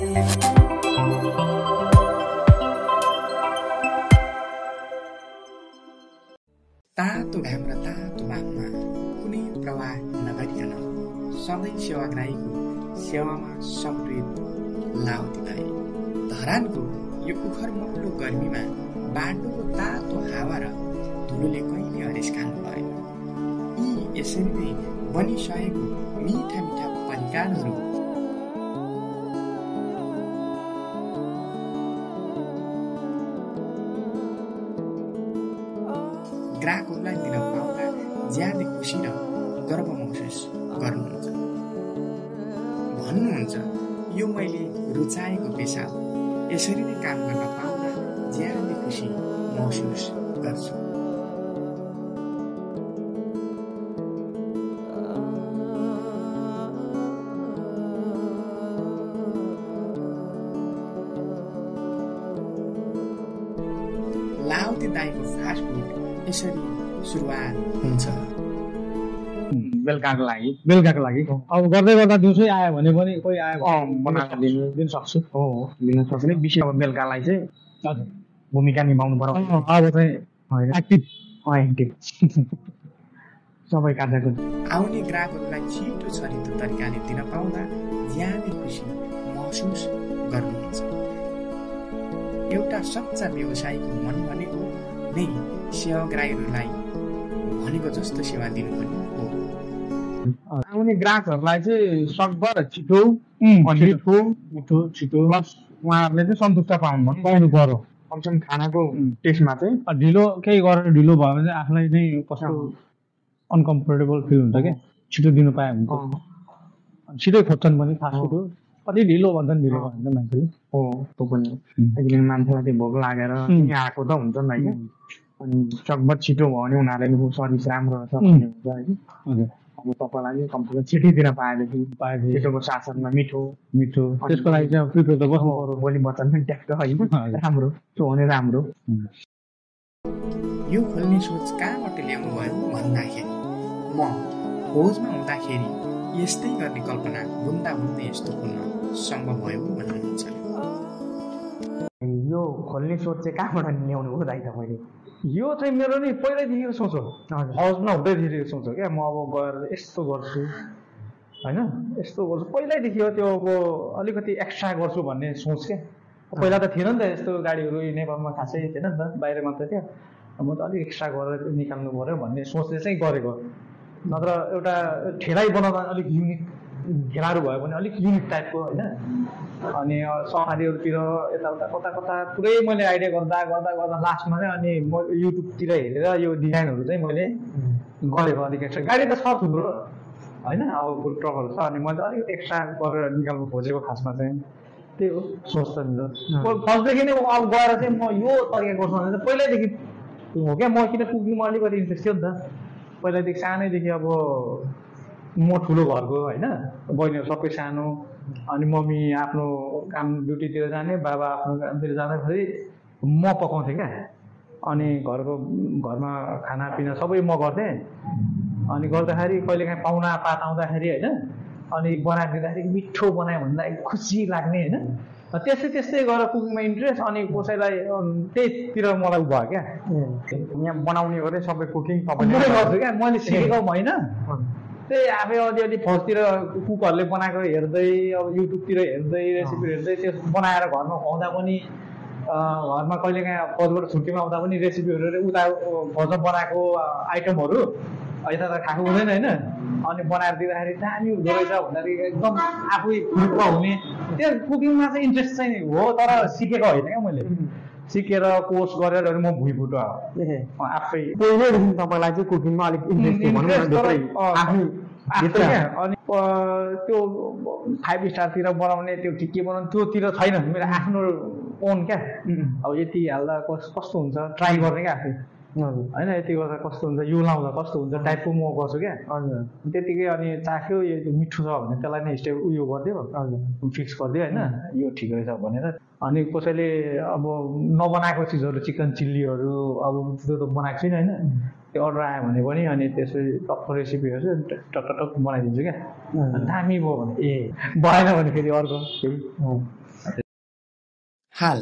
तातो घाम र तातो बाघमा कुनै प्रवाह नगरिकन सधैँ सेवाग्राहीको सेवामा समर्पित लाउती दाई। धरानको यो उखर मौलो गर्मीमा बाटोको तातो हावा र धुलोले कहिले हरेस खानु भएन। यी यसरी नै बनिसकेको मिठा मिठा परिकारहरू ग्राहकहरूलाई दिन पाउँदा ज्यादै खुसी र गर्व महसुस गर्नुहुन्छ। भन्नुहुन्छ यो मैले रुचाएको पेसा हो, यसरी नै काम गर्न पाउँदा ज्यादै खुसी महसुस गर्छु। लाउती दाईको फास्ट फुड यसरी सुरुवात हुन्छ। बेलुकाको लागि अब गर्दै गर्दा दिउँसै आयो भने पनि कोही आयो बनाएर दिन सक्छु। हो दिन सक्छु। विशेष अब बेलुकालाई चाहिँ हजुर भूमिका निभाउनु पर्यो। अब चाहिँ एक्टिभ सबै कार्यको आउने ग्राहकहरूलाई छिटो छरितो तरिकाले दिन पाउँदा ज्यादै खुसी महसुस गर्नुहुन्छ। एउटा सच्चा व्यवसायीको मन भनेको नै सेवाग्राहीहरूलाई भनेको जस्तो सेवा दिनु पनि हो। आउने ग्राहकहरूलाई चाहिँ सकभर छिटो प्लस उहाँहरूले चाहिँ सन्तुष्ट पाउनु पर्यो। कमसेकम खानाको टेस्टमा चाहिँ ढिलो केही गरेर ढिलो भयो भने चाहिँ आफूलाई नै कस्तो अनकम्फर्टेबल फिल हुन्छ क्या। छिटो दिनु पायो भने छिटै खोज्छन् पनि फास्ट फुड हो। कति ढिलो भन्छन् ढिलो भन्छ मान्छेले। हो त्यो पनि अहिले मान्छेलाई त्यो भोक लागेर आएको त हुन्छ नि होइन। अनि सकभर छिटो भयो भने उनीहरूले सर्भिस राम्रो रहेछ भन्ने हुन्छ होइन। अब तपाईँलाई कम्प्युटर छिटैतिर पाएदेखि छिटोको साथमा मिठो त्यसको लागि चाहिँ प्रिपेयर त बस्नु पर्यो। भोलि बच्चा पनि ट्याक्क होइन राम्रो त्यो भने राम्रो। यो खोल्ने सोच कहाँबाट ल्याउनु भयो भन्दाखेरि म खोजमा हुँदाखेरि यस्तै गर्ने कल्पना बुन्दा बुन्दै यस्तो खोल्न सम्भव भयो भन्नुहुन्छ। यो खोल्ने सोच चाहिँ कहाँबाट ल्याउनु हो दाइ तपाईँले? यो चाहिँ मेरो नि पहिल्यैदेखिको सोच हो। हौसमा हुँदैदेखिको सोच हो क्या। म अब गएर यस्तो गर्छु होइन यस्तो गर्छु पहिल्यैदेखि हो। त्यो अब अलिकति एक्स्ट्रा गर्छु भन्ने सोच क्या। पहिला त थिएन नि त यस्तो गाडीहरू नेपालमा खासै थिएन नि त, बाहिर मात्रै थियो। म त अलिक एक्स्ट्रा गरेर निकाल्नु पऱ्यो भन्ने सोचले चाहिँ गरेको। नत्र एउटा ठेलाइ बनाउँदा अलिक युनिक ठेलाहरू भयो भने अलिक युनिक टाइपको होइन। अनि सफारीहरूतिर यताउता कता पुरै मैले आइडिया गर्दा लास्टमा चाहिँ अनि म युट्युबतिर हेरेर यो डिजाइनहरू चाहिँ मैले गरेको अलिक एक्स्ट्रा। गाडी त छ थुप्रो होइन अब फुड ट्रकहरू छ। अनि मैले अलिक एक्स्ट्रा गरेर निकाल्नु खोजेको खासमा चाहिँ त्यही हो सोच त मेरो। फर्स्टदेखि नै अब गएर चाहिँ म यो तरिका गर्छु भने चाहिँ पहिल्यैदेखि हो क्या। म किन कुकिङमा अलिकति इन्ट्रेस्ट थियो नि त पहिल्यैदेखि सानैदेखि। अब म ठुलो घरको होइन, बहिनीहरू सबै सानो। अनि मम्मी आफ्नो काम ड्युटीतिर जाने, बाबा आफ्नो कामतिर जाँदाखेरि म पकाउँथेँ क्या। अनि घरमा खानापिना सबै म गर्थेँ। अनि गर्दाखेरि कहिलेकाहीँ पाहुना पात आउँदाखेरि होइन अनि बनाइदिँदाखेरि मिठो बनायो भन्दा खुसी लाग्ने होइन। त्यस्तै गरेर कुकिङमा इन्ट्रेस्ट। अनि कसैलाई त्यहीतिर मलाई भयो क्या। यहाँ बनाउने गरेँ सबै कुकिङ तपाईँले गर्छु क्या। मैले सिकेको होइन त्यही आफै अलिअलि फर्स्टतिर कुकहरूले बनाएको हेर्दै अब युट्युबतिर हेर्दै रेसिपी हेर्दै त्यो बनाएर घरमा खुवाउँदा पनि घरमा कहिलेकाहीँ फौजबाट छुट्टीमा आउँदा पनि रेसिपीहरू उता फौजमा बनाएको आइटमहरू यता त खाएको हुँदैन होइन। अनि बनाएर दिँदाखेरि दामी हुँदो रहेछ भन्दाखेरि एकदम आफै खुर्क हुने। त्यो कुकिङमा चाहिँ इन्ट्रेस्ट चाहिँ हो तर सिकेको होइन क्या। मैले सिकेर कोर्स गरेर म भुइँफुट आफै पहिल्यैदेखि तपाईँलाई चाहिँ कुकिङमा अलिक इन्ट्रेस्ट। अनि त्यो 5 स्टारतिर बनाउने त्यो के बनाउने त्योतिर छैन मेरो आफ्नो ओन क्या। अब यति हाल्दा कस्तो हुन्छ ट्राई गर्ने क्या आफै होइन। यति गर्दा कस्तो हुन्छ यो लाउँदा कस्तो हुन्छ टाइपको म गर्छु क्या। हजुर त्यतिकै अनि चाख्यो यो मिठो छ भने त्यसलाई नै स्टेप उयो गरिदियो। हजुर फिक्स गरिदियो होइन यो ठिक रहेछ भनेर। अनि कसैले अब नबनाएको चिजहरू चिकन चिल्लीहरू अब त्यो त बनाएको छैन होइन। त्यो अर्डर आयो भने पनि अनि त्यसपछि टक्क रेसिपीहरू चाहिँ टक बनाइदिन्छु क्या। दामी भयो भने भएन भने फेरि अर्को हाल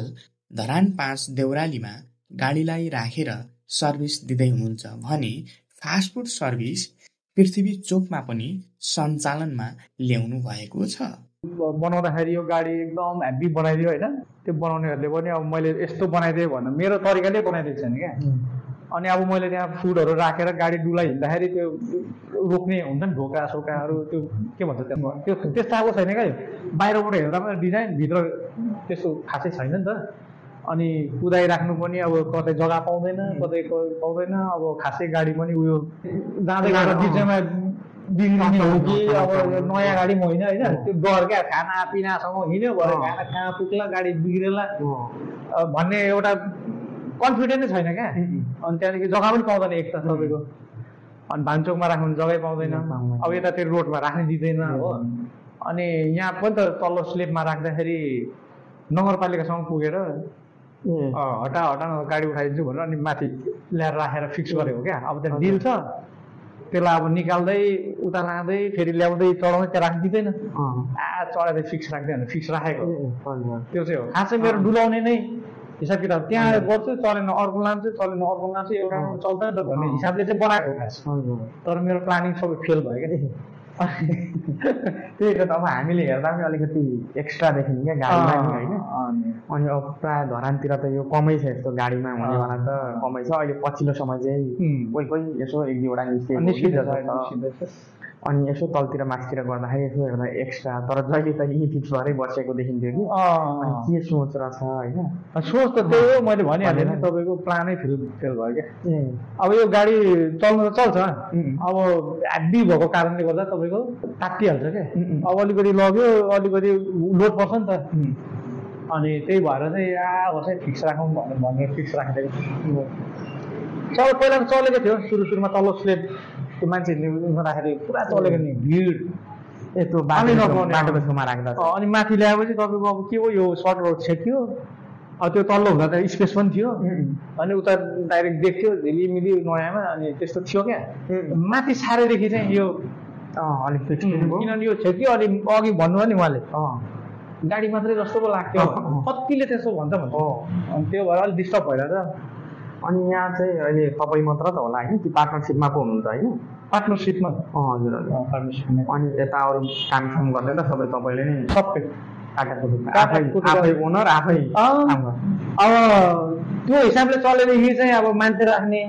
धरान 5 देउरालीमा गाडीलाई राखेर सर्भिस दिँदै हुनुहुन्छ भने फास्टफुड सर्भिस पृथ्वी चोकमा पनि सञ्चालनमा ल्याउनु भएको छ। बनाउँदाखेरि यो गाडी एकदम हेभी बनाइदियो होइन, त्यो बनाउनेहरूले पनि अब मैले यस्तो बनाइदिएँ भनेर मेरो तरिकाले बनाइदिएको छैन क्या। अनि अब मैले त्यहाँ फुडहरू राखेर गाडी डुला हिँड्दाखेरि त्यो रोक्ने हुन्छ नि ढोका सोकाहरू, त्यो के भन्छ त्यो त्यस्तो आएको छैन क्या। बाहिरबाट हेर्दा पनि डिजाइन, भित्र त्यस्तो खासै छैन नि त। अनि कुदाइराख्नु पनि अब कतै जग्गा पाउँदैन, कतै पाउँदैन। अब खासै गाडी पनि उयो जाँदै गर्दा बिचमा बिग्रिने हो कि अब नयाँ गाडी पनि होइन होइन, त्यो डर क्या। खानापिनासँग हिँड्यो भयो, खाना कहाँ पुग्ला, गाडी बिग्रेला भन्ने एउटा कन्फिडेन्टै छैन क्या। अनि त्यहाँदेखि जग्गा पनि पाउँदैन एक त तपाईँको। अनि भान्चोकमा राख्नु जग्गै पाउँदैन, अब यतातिर रोडमा राख्ने दिँदैन हो। अनि यहाँ पनि त तल्लो स्लेपमा राख्दाखेरि नगरपालिकासँग पुगेर हटा गाडी उठाइदिन्छु भनेर अनि माथि ल्याएर राखेर फिक्स गरेको क्या। अब त्यहाँ डिल छ, त्यसलाई अब निकाल्दै उता लाँदै फेरि ल्याउँदै चढाउँदै त्यहाँ राखिदिँदैन। चढाउँदै फिक्स राख्दैन, फिक्स राखेको त्यो चाहिँ हो। खासै मेरो डुलाउने नै हिसाब किताब त्यहाँ गर्छु, चलेन अर्को लान्छु, चलेन अर्को लान्छु, एउटा चल्दैन त भन्ने हिसाबले चाहिँ बनाएको खास। तर मेरो प्लानिङ सबै फेल भयो क्या। त्यही त अब हामीले हेर्दा पनि अलिकति एक्स्ट्रा देखिन्छ क्या गाडीमा होइन। अनि अब प्रायः धरानतिर त यो कमै छ, यस्तो गाडीमा हुनेवाला त कमै छ। अहिले पछिल्लो समय चाहिँ कोही कोही यसो एक दुईवटा निस्किन्छ। अनि यसो तलतिर माथितिर गर्दाखेरि यसो हेर्दा एक्स्ट्रा, तर जहिले त यहीँ फिक्स भएरै बसेको देखिन्थ्यो कि। के सोच रहेछ होइन, सोच त त्यही हो। मैले भनिहालेँ नि तपाईँको प्लानै फेल भयो क्या। अब यो गाडी चल्नु त चल्छ, अब हेभी भएको कारणले गर्दा तपाईँको तात्तिहाल्छ क्या। अब अलिकति लग्यो, अलिकति लोड पर्छ नि त। अनि त्यही भएर चाहिँ होस् है फिक्स राखौँ भनेर फिक्स राखिदिएको। चल पहिला त चलेको थियो सुरुमा तल्लो स्लेप, त्यो मान्छे राखेर पुरा चलेको नि, भिड यस्तो बाटोमा राख्दा। अनि माथि ल्याएपछि तपाईँको अब के हो, यो सर्ट रोड छेक्यो। अब त्यो तल्लो हुँदा त स्पेस पनि थियो, अनि उता डाइरेक्ट देख्थ्यो झिलिमिली नयाँमा। अनि त्यस्तो थियो क्या। माथि सारेदेखि चाहिँ यो अलिक फिक्स, किनभने यो छेक्यो। अनि अघि भन्नुभयो नि उहाँले गाडी मात्रै जस्तो पो लाग्थ्यो, कतिले त्यसो भन्छ अनि त्यो भएर अलिक डिस्टर्ब भइरहेछ। अनि यहाँ चाहिँ अहिले तपाईँ मात्र त होला होइन कि पार्टनरसिपमा पो हुनुहुन्छ होइन? पार्टनरसिपमा। हजुर हजुर, पार्टनरसिपमा। अनि यता अरू काम गर्दै त सबै तपाईँले नै सबै आफै ओनर आफै। अब त्यो हिसाबले चलेदेखि चाहिँ अब मान्छे राख्ने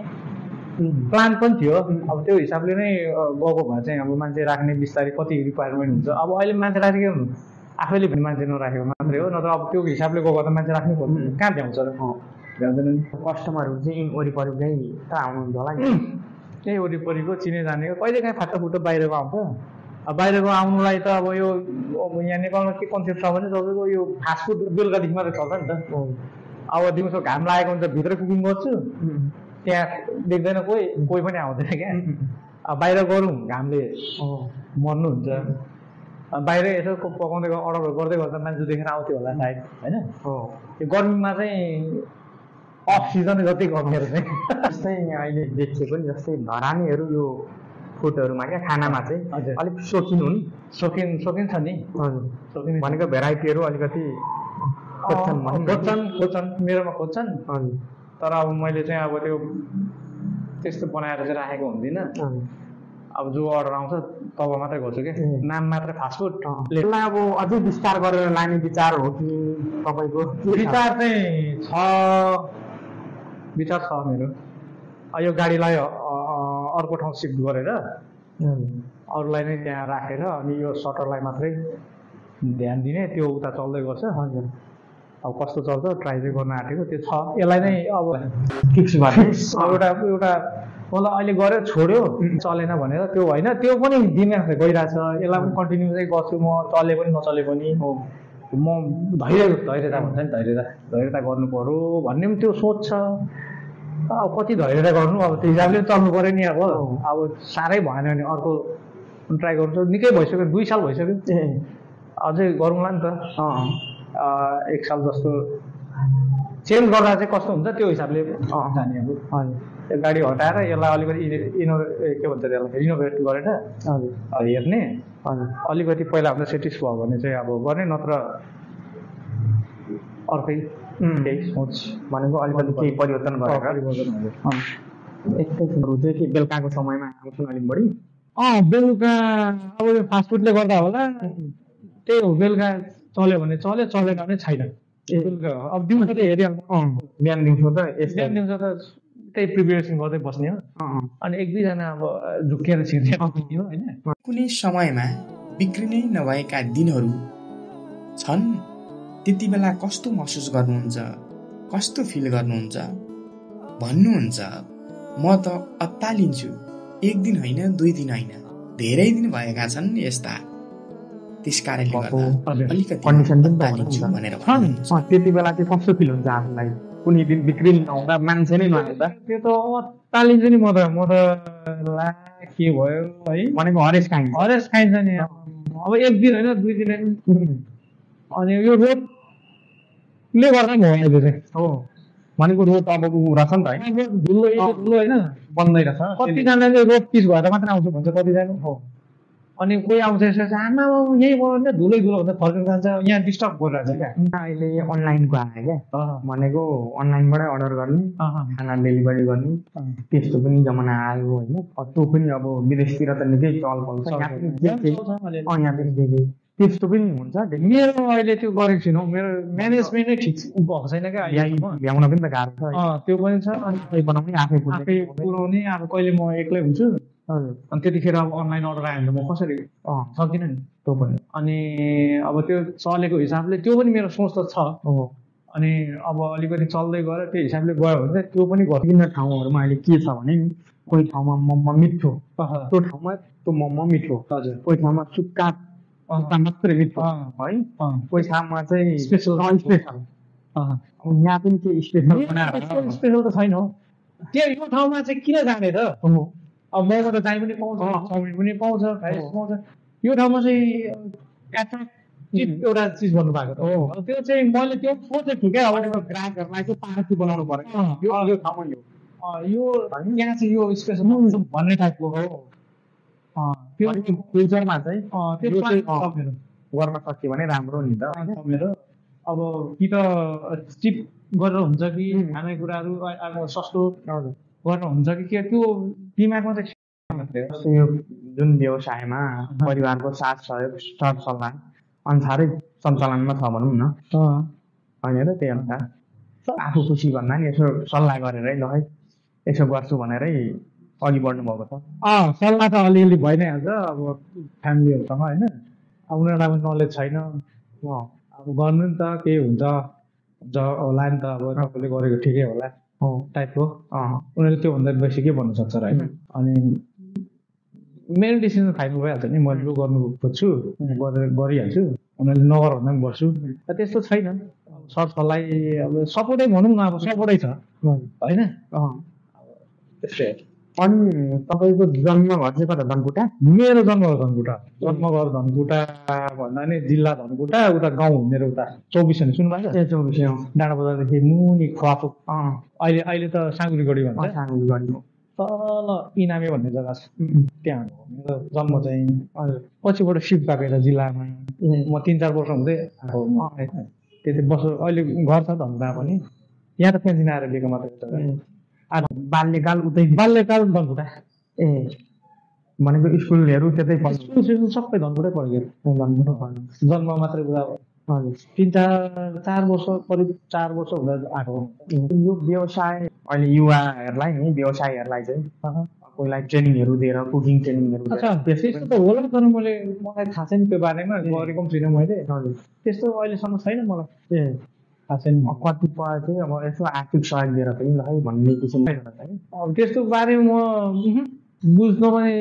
प्लान पनि थियो। अब त्यो हिसाबले नै गएको भए चाहिँ अब मान्छे राख्ने बिस्तारै कति रिक्वायरमेन्ट हुन्छ। अब अहिले मान्छे राखेको आफैले पनि मान्छे नराखेको मात्रै हो, नत्र अब त्यो हिसाबले गएको त मान्छे राख्नै पर्छ, कहाँ भ्याउँछ र भ्याउँदैन नि। कस्टमरहरू चाहिँ वरिपरिकै त आउनुहुन्छ होला नि, त्यही वरिपरिको चिने जानेको। कहिले काहीँ फाटो बाहिरको आउँछ। अब बाहिरको आउनुलाई त अब यो यहाँ नेपालमा के कन्सेप्ट छ भने तपाईँको यो फास्टफुड बेलुकादेखि मात्रै चल्छ नि त। अब दिउँसो घाम लागेको हुन्छ, भित्र कुकिङ गर्छु, त्यहाँ देख्दैन कोही पनि आउँदैन क्या। अब बाहिर गरौँ घामले मर्नुहुन्छ। बाहिर यसो पकाउँदै अर्डरहरू गर्दै गर्दा मान्छे देखेर आउँथ्यो होला सायद होइन। यो गर्मीमा चाहिँ अफ सिजन जति गर्नेहरू चाहिँ जस्तै अहिले देखिएको नि, जस्तै धरानीहरू यो फुडहरूमा क्या खानामा चाहिँ अलिक सोखिन हुन्। सोखिन छ नि। हजुर, सोखिन भनेको भेराइटीहरू अलिकति खोज्छन्, मेरोमा खोज्छन्। हजुर, तर अब मैले चाहिँ अब त्यो त्यस्तो बनाएर चाहिँ राखेको हुँदिनँ। अब जो अर्डर आउँछ तब मात्रै गर्छु क्या, नाम मात्रै फास्टफुड। यसलाई अब अझै विस्तार गरेर लाने विचार हो कि तपाईँको? विचार चाहिँ छ मेरो। यो गाडीलाई अर्को ठाउँ सिफ्ट गरेर अरूलाई नै त्यहाँ राखेर अनि यो सटरलाई मात्रै ध्यान दिने, त्यो उता चल्दै गर्छ। हजुर, अब कस्तो चल्छ ट्राई चाहिँ गर्न आँटेको त्यो छ। यसलाई नै अब फिक्स गर्ने एउटा मतलब अहिले गऱ्यो छोड्यो चलेन भनेर त्यो होइन, त्यो पनि दिमाग गइरहेछ। यसलाई पनि कन्टिन्यू चाहिँ गर्छु म, चले पनि नचले पनि। म धैर्यता भन्छ नि, धैर्यता गर्नु पर्यो भन्ने पनि त्यो सोच छ। अब कति धैर्यता गर्नु, अब त्यो हिसाबले चल्नु पऱ्यो नि। अब साह्रै भएन भने अर्को ट्राई गर्छु। निकै भइसक्यो, 2 साल भइसक्यो, अझै गरौँला नि त। 1 साल जस्तो चेन्ज गर्दा चाहिँ कस्तो हुन्छ त्यो हिसाबले जाने। अब त्यो गाडी हटाएर यसलाई अलिकति के भन्छ त्यसलाई रिनोभेट गरेर हेर्ने, अलिकति पहिलाभन्दा सेटिस्फाई भयो भने चाहिँ अब गर्ने, नत्र अर्कै केही सोच भनेको अलिकति केही परिवर्तन गरेर परिवर्तन हुन्छ। एकैछिनहरू चाहिँ के बेलुकाको समयमा आउँछन् अलिक बढी बेलुका अब यो फास्टफुडले गर्दा होला, त्यही हो, बेलुका चल्यो भने चल्यो, चलेन भने छैन। बेलुका अब दिउँसो त हेरिहाल्नु, बिहान दिउँसो त बिहान दिउँसो त त्यही प्रिपेरेसन गर्दै बस्ने हो, अनि एक दुईजना अब झुक्किएर छिर्ने हो होइन। कुनै समयमा बिग्रिनै नभएका दिनहरू छन्, त्यति बेला कस्तो महसुस गर्नुहुन्छ, कस्तो फिल गर्नुहुन्छ? भन्नुहुन्छ म त अत्तालिन्छु, एक दिन होइन, 2 दिन होइन, धेरै दिन भएका छन् यस्ता, त्यसकारणले गर्दा अलिकति अत्तालिन्छु भनेर भन्नुहुन्छ। त्यति बेला चाहिँ कस्तो फिल हुन्छ आफूलाई? कुनै दिन बिक्री नहुँदा, मान्छे नै नहुँदा त्यो त अत्तालिन्छ नि। म त ला के भयो है भनेको हरेस खाइन्छ नि। अब एक दिन होइन, 2 दिन होइन, अनि यो रोडले गर्दा पनि हो अहिले चाहिँ। हो भनेको रोड अब रहेछ नि त है, धुलो होइन, बन्दै रहेछ। कतिजनाले रोड पिच भएर मात्र आउँछ भन्छ कतिजना। हो अनि कोही आउँछ यसो आमा यहीँ बनाउने धुलो हुन्छ, फर्केर जान्छ, यहाँ डिस्टर्ब गरिरहेछ क्या। अहिले अनलाइनको आयो क्या, भनेको अनलाइनबाटै अर्डर गर्ने, खाना डेलिभरी गर्ने, त्यस्तो पनि जमाना आयो होइन। त्यो पनि अब विदेशतिर त निकै चलपल छ, यहाँ पनि देखेँ त्यस्तो पनि हुन्छ। मेरो अहिले त्यो गरेको छुइनँ, मेरो म्यानेजमेन्टै ठिक भएको छैन क्या, भ्याउन पनि त गाह्रो छ। त्यो पनि छ, अनि बनाउने आफै पुऱ्याउने। अब कहिले म एक्लै हुन्छु, अनि त्यतिखेर अब अनलाइन अर्डर आयो भने त म कसरी सक्दिनँ नि त्यो पनि। अनि अब त्यो चलेको हिसाबले त्यो पनि मेरो सोच त छ। अनि अब अलिकति चल्दै गएर त्यो हिसाबले गयो भने चाहिँ त्यो पनि विभिन्न ठाउँहरूमा अहिले के छ भने नि, कोही ठाउँमा मोमो मिठो, त्यो ठाउँमा त्यो मोमो मिठो, हजुर, कोही ठाउँमा सुक्खा मात्रै मिठो है, कोही ठाउँमा चाहिँ स्पेसल। यहाँ पनि के स्पेसल त छैन। त्यो यो ठाउँमा चाहिँ किन जाने त? अब मोमो त जहीँ पनि पाउँछ, चाउमिन पनि पाउँछ, फ्राइड राइस पाउँछ। यो ठाउँमा चाहिँ एट्र्याक्टिभ एउटा चिज भन्नु भएको त हो। त्यो चाहिँ मैले त्यो सोचेको छु क्या, अब ग्राहकहरूलाई चाहिँ पार्टी बनाउनु पर्यो यो ठाउँमा। यो यहाँ चाहिँ यो स्पेसल भन्ने टाइपको हो। त्यो फ्युचरमा चाहिँ त्यो चाहिँ गर्न सक्यो भने राम्रो नि त मेरो। अब कि त चिप गरेर हुन्छ कि खानेकुराहरू अब सस्तो गरेर हुन्छ कि के, त्यो दिमागमा चाहिँ यो जुन व्यवसायमा परिवारको साथ सहयोग सरसल्लाह अनुसारै सञ्चालनमा छ भनौँ न होइन र, त्यही अनुसार आफू खुसी भन्दा नि यसो सल्लाह गरेरै ल है यसो गर्छु भनेरै अघि बढ्नु भएको छ। सल्लाह त अलिअलि भइ नै हाल्छ अब फ्यामिलीहरूसँग होइन। अब उनीहरूलाई पनि नलेज छैन, अब गर्नु नि त केही हुन्छ होला नि त, अब तपाईँले गरेको ठिकै होला टाइपको। उनीहरूले त्योभन्दा बेसी के भन्नु सक्छ र होइन। अनि मेरो डिसिजन फाइनल भइहाल्छ नि, मैले यो गर्नु खोज्छु गरिहाल्छु, उनीहरूले नगर भन्दा पनि गर्छु, त्यस्तो छैन। सरसल्लाह अब सपोर्टै भनौँ न, अब सपोर्टै छ होइन। त्यस्तै। अनि तपाईँको जन्मघर चाहिँ कता? धनकुटा? मेरो जन्मघर धनकुटा। जन्मघर धनकुटा भन्दा नि जिल्ला धनकुटा, उता गाउँ मेरो उता 24 नि सुन्नुभएको छ? 24 डाँडा बजारदेखि मुनि खुवापु। अहिले त साँगुरीगढी भन्छ, साँगुरीगढी तल इनामे भन्ने जग्गा छ, त्यहाँ हो मेरो जन्म चाहिँ। पछिबाट सिफ्ट भएको यता जिल्लामा, म 3-4 वर्ष हुँदै आएको त्यति वर्ष। अहिले घर छ धनकुटा पनि, यहाँ त पेन्सन आएर लिएको मात्रै। बाल्यकाल उतै? बाल्यकाल धनकुटा। भनेको स्कुलहरू त्यतै? स्कुल सबै धनकुटै पढ्यो। धनकुटा पढ्नु, जन्म मात्रै बुझा 3-4 वर्ष करिब 4 वर्ष हुँदा आएको। यो व्यवसाय अहिले युवाहरूलाई नि, व्यवसायहरूलाई चाहिँ कोहीलाई ट्रेनिङहरू दिएर कुकिङ ट्रेनिङहरू त्यस्तो त होला, तर मलाई थाहा छैन त्यो बारेमा, गरेको पनि छुइनँ मैले। त्यस्तो अहिलेसम्म छैन मलाई थाहा छैन। कतिपय चाहिँ अब यसो आर्थिक सहयोग दिएर पनि ल है भन्ने किसिमको अब त्यस्तो बारेमा म बुझ्न पनि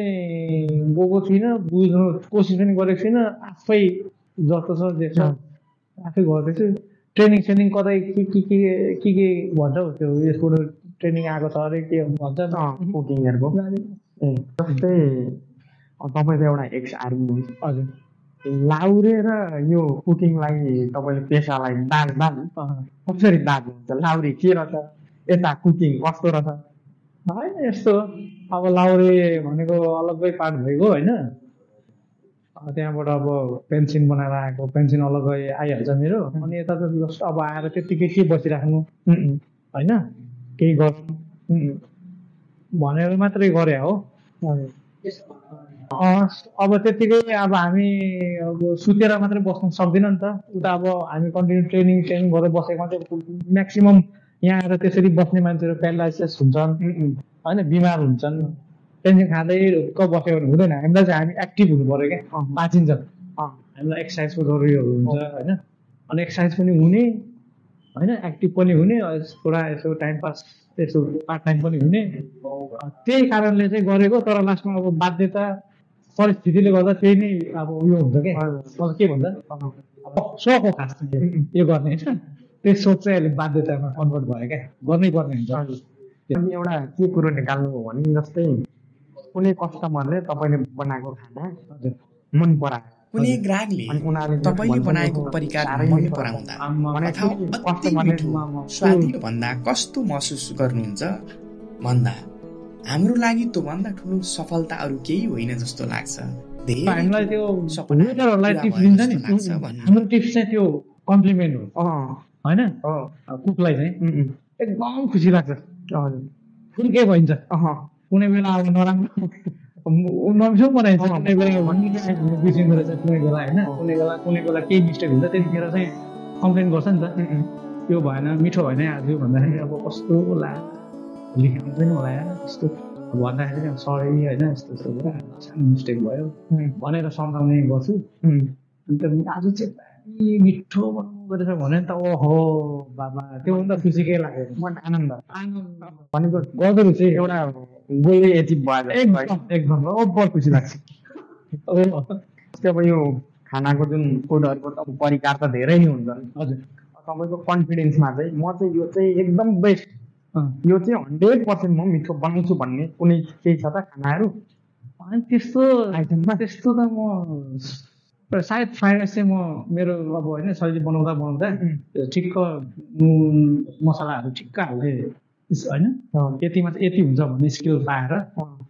गएको छुइनँ, बुझ्नु कोसिस पनि गरेको छुइनँ। आफै जस्तो छ देख्छ आफै गर्दैछु। ट्रेनिङ कतै के भन्छ त्यो यसको ट्रेनिङ आएको छ अरे के भन्छ कुकिङहरूको। जस्तै तपाईँ त एउटा एक्स आर्मी। हजुर। लाउरे र यो कुकिङलाई तपाईँले पेसालाई कसरी दाज्नुहुन्छ? लाउरे के रहेछ, यता कुकिङ कस्तो रहेछ? होइन यस्तो अब लाउरे भनेको अलग्गै पार्ट भइगयो होइन। त्यहाँबाट अब पेन्सन बनाएर आएको पेन्सन अलग्गै आइहाल्छ मेरो अनि यता त जस्ट अब आएर त्यतिकै के बसिराख्नु होइन केही गर्नु भनेर मात्रै गरे हो अब त्यतिकै अब हामी अब सुतेर मात्रै बस्नु सक्दैन नि त उता अब हामी कन्टिन्यू ट्रेनिङ गरेर बसेकोमा चाहिँ म्याक्सिमम् यहाँ आएर त्यसरी बस्ने मान्छेहरू प्यारालाइसिस हुन्छन् होइन बिमार हुन्छन् टेन्सन खाँदै ढुक्क बस्यो भने हुँदैन हामीलाई चाहिँ हामी एक्टिभ हुनु पऱ्यो क्या बाँचिन्छ हामीलाई एक्सर्साइजको जरुरीहरू हुन्छ होइन अनि एक्सर्साइज पनि हुने होइन एक्टिभ पनि हुने थोडा यसो टाइम पास यसो पार्ट टाइम पनि हुने त्यही कारणले चाहिँ गरेको तर लास्टमा अब बाध्यता परिस्थितिले गर्दा त्यही नै अब उयो हुन्छ क्या के भन्छ सोख हो खास यो गर्ने होइन त्यो सोच चाहिँ अहिले बाध्यतामा कन्भर्ट भयो क्या गर्नै पर्ने हुन्छ अनि एउटा के कुरो निकाल्नु हो भने जस्तै कुनै कस्टमरले तपाईँले बनाएको खाना मन परायो कुनै ग्राहकले तपाईँले बनाएको परिकार मन पराउँदा अथवा अति मिठो स्वादिलो भन्दा कस्तो महसुस गर्नुहुन्छ भन्दा हाम्रो लागि त्यो भन्दा ठुलो सफलता अरू केही होइन जस्तो लाग्छ हामीलाई त्यो वेटरहरूलाई टिप्स दिन्छ नि हाम्रो टिप्स चाहिँ त्यो कम्प्लिमेन्ट हो होइन कुकलाई चाहिँ एकदम खुसी लाग्छ कुन के भइन्छ कुनै बेला अब नराम्रो नमिठो बनाइन्छ कुनै बेला बिर्सिँदो रहेछ कुनै बेला होइन कुनै बेला केही मिस्टेक हुन्छ त्यतिखेर चाहिँ कम्प्लेन गर्छ नि त त्यो भएन मिठो भएन आज भन्दाखेरि अब कस्तो ला लेखाउँछ नि होला यस्तो भन्दाखेरि सरी होइन यस्तो यस्तो भयो सानो मिस्टेक भयो भनेर सम्झाउने गर्छु अन्त आज चाहिँ मिठो बनाउनु गरेछ भने त ओहो बाबा त्योभन्दा खुसीकै लाग्यो आनन्द भनेको गर्दो रहेछ एउटा गोले यति भयो एकदम ओभर खुसी लाग्छ अब यो खानाको जुन फुडहरूको त परिकार त धेरै नै हुन्छन् हजुर तपाईँको कन्फिडेन्समा चाहिँ म चाहिँ यो चाहिँ एकदम बेस्ट यो चाहिँ 100% म मिठो बनाउँछु भन्ने कुनै केही छ त खानाहरू अनि त्यस्तो आइटममा त्यस्तो त म सायद फ्राइड राइस चाहिँ म मेरो अब होइन शैली बनाउँदा ठिक्क नुन मसलाहरू ठिक्क हाल्दै होइन यतिमा चाहिँ यति हुन्छ भन्ने स्किल पाएर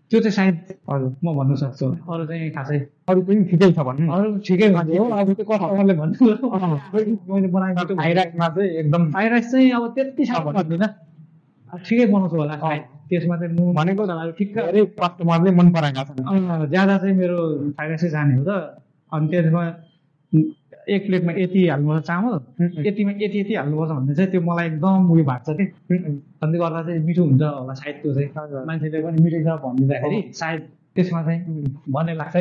त्यो चाहिँ सायद हजुर म भन्न सक्छु अरू चाहिँ खासै अरू पनि ठिकै छ भन्नु अरू ठिकै भन्छ हो अब त्यो कस्टमरले भन्नु मैले बनाएको फ्राइड राइसमा चाहिँ एकदम फ्राइड राइस चाहिँ अब त्यति साह्रो भन्दिनँ ठिकै बनाउँछु होला सायद त्यसमा चाहिँ नुन भनेको ठिक्क धेरै कस्टमरले मन पराएका छन् ज्यादा चाहिँ मेरो फ्राइड राइसै जाने हो त अनि त्यसमा एक प्लेटमा यति हाल्नुपर्छ चामल यतिमा यति हाल्नुपर्छ भन्ने चाहिँ त्यो मलाई एकदम उयो भएको छ कि अन्त गर्दा चाहिँ मिठो हुन्छ होला सायद त्यो चाहिँ मान्छेले पनि मिठो छ भनिदिँदाखेरि सायद त्यसमा चाहिँ भन्ने लाग्छ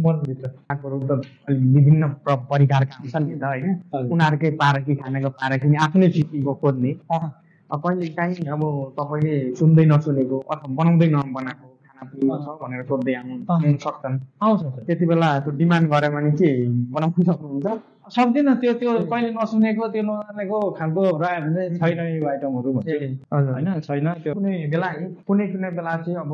मनभित्र विभिन्न परिकारका हुन्छन् नि त होइन उनीहरूकै पारखी खानेको पारखी आफ्नै सिक्कीको खोज्ने कहिले काहीँ अब तपाईँले सुन्दै नसुनेको अथवा बनाउँदै नबनाएको भनेर सोध्दै आउनु सक्छन् आउँछ त्यति बेला त्यो डिमान्ड गऱ्यो भने के बनाउनु सक्नुहुन्छ सक्दिनँ त्यो कहिले नसुनेको त्यो नजानेको खालको रह्यो भने छैन यो आइटमहरू भन्छ होइन छैन त्यो कुनै बेला चाहिँ अब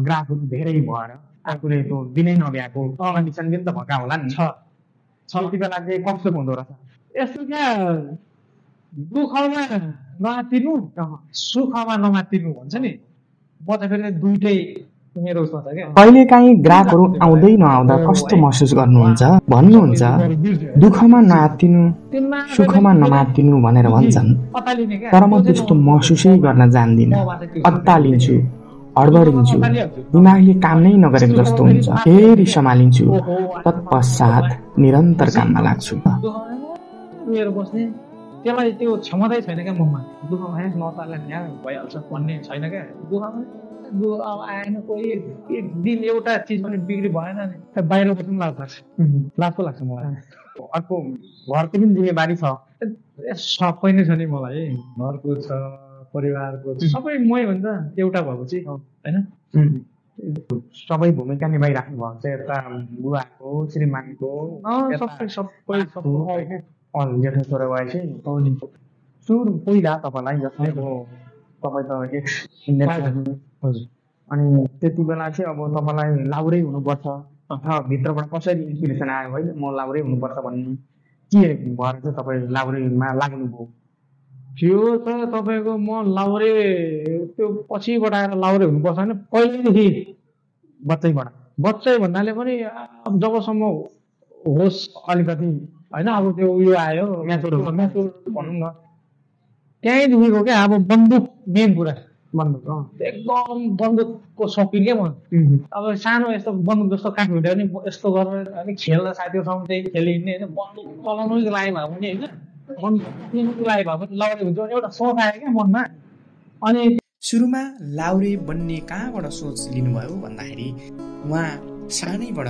ग्राहकहरू धेरै भएर आफूले त्यो दिनै नभ्याएको कन्डिसन पनि त भएका होला नि त्यति बेला चाहिँ कस्तो हुँदो रहेछ यस्तो क्या दुःखमा नमातिनु सुखमा नमातिनु भन्छ नि म त फेरि दुइटै मेरो उसमा छ क्या कहिलेकाहीँ ग्राहकहरू आउँदै नआउँदा कस्तो महसुस गर्नुहुन्छ भन्नुहुन्छ दुःखमा नआत्तिनु सुखमा नमात्तिनु भनेर भन्छन् तर म त्यस्तो महसुसै गर्न जान्दिनँ अत्तालिन्छु हडबडिन्छु दिमागले काम नै नगरेको जस्तो हुन्छ फेरि सम्हालिन्छु तत्पश्चात निरन्तर काममा लाग्छु त्यसलाई त्यो क्षमतै छैन क्या ममा दुःखमा नताल्ने यहाँ भइहाल्छ भन्ने छैन क्या दुःखमा अब आएन कोही एक दिन एउटा चिज पनि बिग्री भएन नि बाहिर बस्नु पनि लाज लाग्छ मलाई अर्को घरको पनि जिम्मेवारी छ सबै नै छ नि मलाई घरको छ परिवारको सबै मै हुन्छ एउटा भएपछि होइन सबै भूमिका निभाइराख्नु भएको छ यता बुवाको श्रीमानको सबै जेठो छोरा भएपछि सुरु पहिला तपाईँलाई जस्तै अब तपाईँ त एक्स हजुर अनि त्यति बेला चाहिँ अब तपाईँलाई लाउरै हुनुपर्छ अथवा भित्रबाट कसरी इन्सपिरेसन आयो है म लाउरै हुनुपर्छ भन्ने के भएर चाहिँ तपाईँ लाउरेमा लाग्नुभयो त्यो त तपाईँको म लाउरे त्यो पछिबाट आएर लाउरे हुनुपर्छ होइन पहिल्यैदेखि बच्चैबाट बच्चै भन्नाले पनि अब जबसम्म होस् अलिकति होइन अब त्यो उयो आयो म्याचुर भनौँ न त्यहीँदेखिको क्या अब बन्दुक मेन कुरा बन्दुक एकदम बन्दुकको सौकिन क्या म अब सानो यस्तो बन्दुक जस्तो काठ भेट्यो भने यस्तो गरेर अलिक खेल्दा साथीहरूसँग त्यही खेलिहिँड्ने होइन बन्दुक चलाउनुको लागि भए पनि होइन बन्दुक लागि भए पनि लाउने हुन्छ एउटा सोच आयो क्या मनमा। अनि सुरुमा लाउरे बन्ने कहाँबाट सोच लिनुभयो भन्दाखेरि उहाँ सानैबाट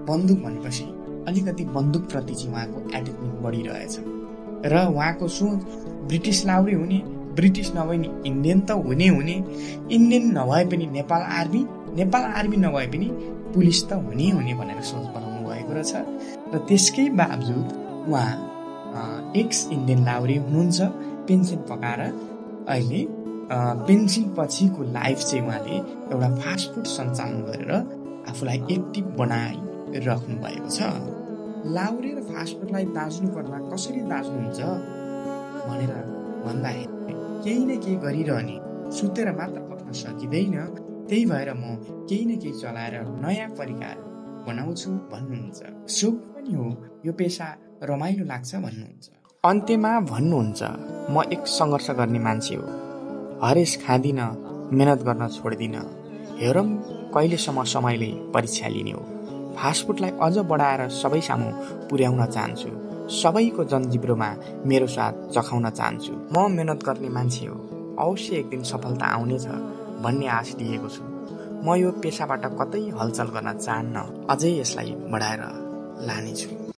बन्दुक भनेपछि अलिकति बन्दुकप्रति चाहिँ उहाँको एटिट्युड बढिरहेछ र उहाँको सोच ब्रिटिस लाउरे हुने, ब्रिटिस नभए नि इन्डियन त हुने, इन्डियन नभए पनि नेपाल आर्मी नभए पनि पुलिस त हुने भनेर सोच बनाउनु भएको रहेछ। र त्यसकै बावजुद उहाँ एक्स इन्डियन लाउरे हुनुहुन्छ। पेन्सन पकाएर अहिले पेन्सन पछिको लाइफ चाहिँ उहाँले एउटा फास्टफुड सञ्चालन गरेर आफूलाई एक्टिभ बनाइराख्नु भएको छ। लाउरे र फास्टफुडलाई दाज्नु पर्दा कसरी दाज्नुहुन्छ भनेर भन्दाखेरि केही न केही गरिरहने, सुतेर मात्र बस्न सकिँदैन, त्यही भएर म केही न केही चलाएर नयाँ परिकार बनाउँछु भन्नुहुन्छ। सुख पनि हो, यो पेसा रमाइलो लाग्छ भन्नुहुन्छ। अन्त्यमा भन्नुहुन्छ, म एक सङ्घर्ष गर्ने मान्छे हो, हरेस खाँदिन, मेहनत गर्न छोड्दिन, हेरौँ कहिलेसम्म समयले परीक्षा लिने हो। फास्टफुडलाई अझ बढाएर सबै सामु पुर्याउन चाहन्छु, सबैको जनजिब्रोमा मेरो स्वाद चखाउन चाहन्छु। म मेहनत गर्ने मान्छे हो, अवश्य एक दिन सफलता आउनेछ भन्ने आश लिएको छु। म यो पेसाबाट कतै हलचल गर्न चाहन्न, अझै यसलाई बढाएर लानेछु।